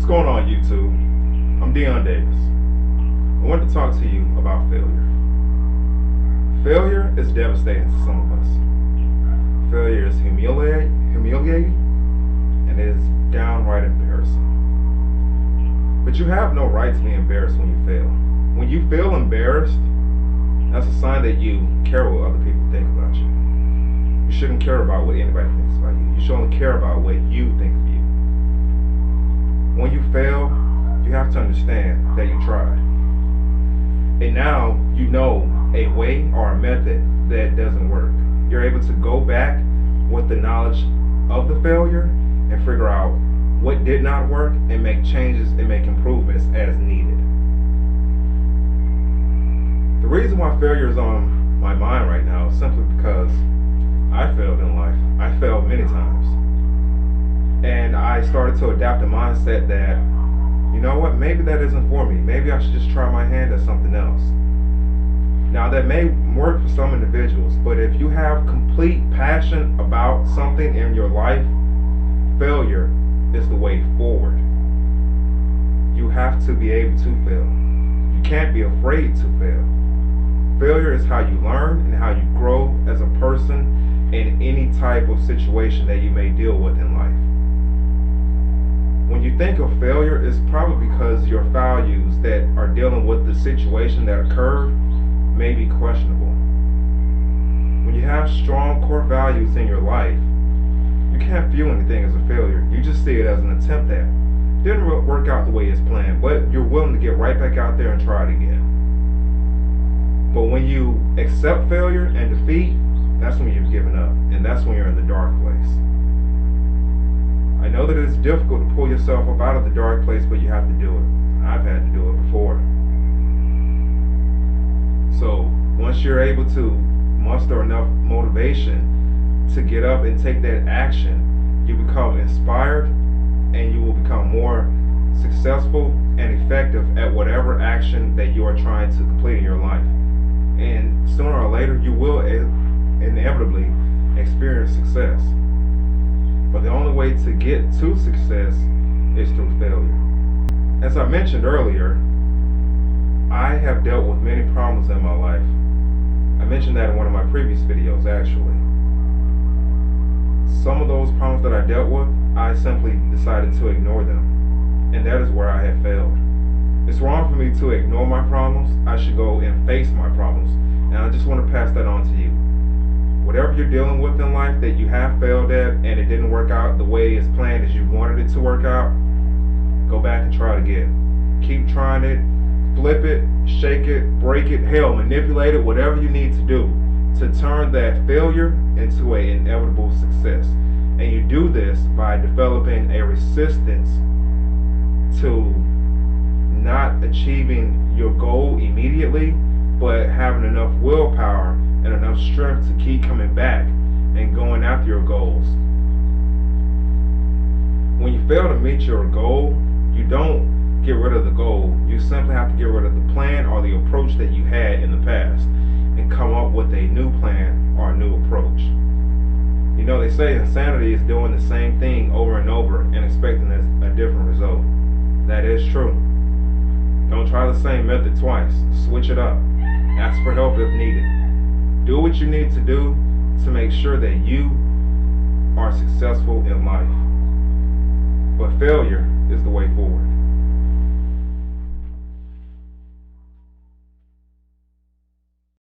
What's going on, YouTube? I'm Dion Davis. I want to talk to you about failure. Failure is devastating to some of us. Failure is humiliating, and it is downright embarrassing. But you have no right to be embarrassed when you fail. When you feel embarrassed, that's a sign that you care what other people think about you. You shouldn't care about what anybody thinks about you. You should only care about what you think of you. When you fail, you have to understand that you tried. And now you know a way or a method that doesn't work. You're able to go back with the knowledge of the failure and figure out what did not work and make changes and make improvements as needed. The reason why failure is on my mind right now is simply because I failed in life. I failed many times. And I started to adapt a mindset that, you know what, maybe that isn't for me. Maybe I should just try my hand at something else. Now that may work for some individuals, but if you have complete passion about something in your life, failure is the way forward. You have to be able to fail. You can't be afraid to fail. Failure is how you learn and how you grow as a person in any type of situation that you may deal with in life. When you think of failure, it's probably because your values that are dealing with the situation that occurred may be questionable. When you have strong core values in your life, you can't view anything as a failure. You just see it as an attempt at. Didn't work out the way it's planned, but you're willing to get right back out there and try it again. But when you accept failure and defeat, that's when you've given up, and that's when you're in the dark place. I know that it's difficult to pull yourself up out of the dark place, but you have to do it. I've had to do it before. So once you're able to muster enough motivation to get up and take that action, you become inspired and you will become more successful and effective at whatever action that you are trying to complete in your life. And sooner or later, you will inevitably experience success. But the only way to get to success is through failure. As I mentioned earlier, I have dealt with many problems in my life. I mentioned that in one of my previous videos, actually. Some of those problems that I dealt with, I simply decided to ignore them. And that is where I have failed. It's wrong for me to ignore my problems. I should go and face my problems. And I just want to pass that on to you. Whatever you're dealing with in life that you have failed at and it didn't work out the way it's planned as you wanted it to work out, go back and try it again. Keep trying it, flip it, shake it, break it, hell, manipulate it, whatever you need to do to turn that failure into an inevitable success. And you do this by developing a resistance to not achieving your goal immediately, but having enough willpower and enough strength to keep coming back and going after your goals. When you fail to meet your goal, you don't get rid of the goal. You simply have to get rid of the plan or the approach that you had in the past and come up with a new plan or a new approach. You know, they say insanity is doing the same thing over and over and expecting a different result. That is true. Don't try the same method twice. Switch it up. Ask for help if needed. Do what you need to do to make sure that you are successful in life. But failure is the way forward.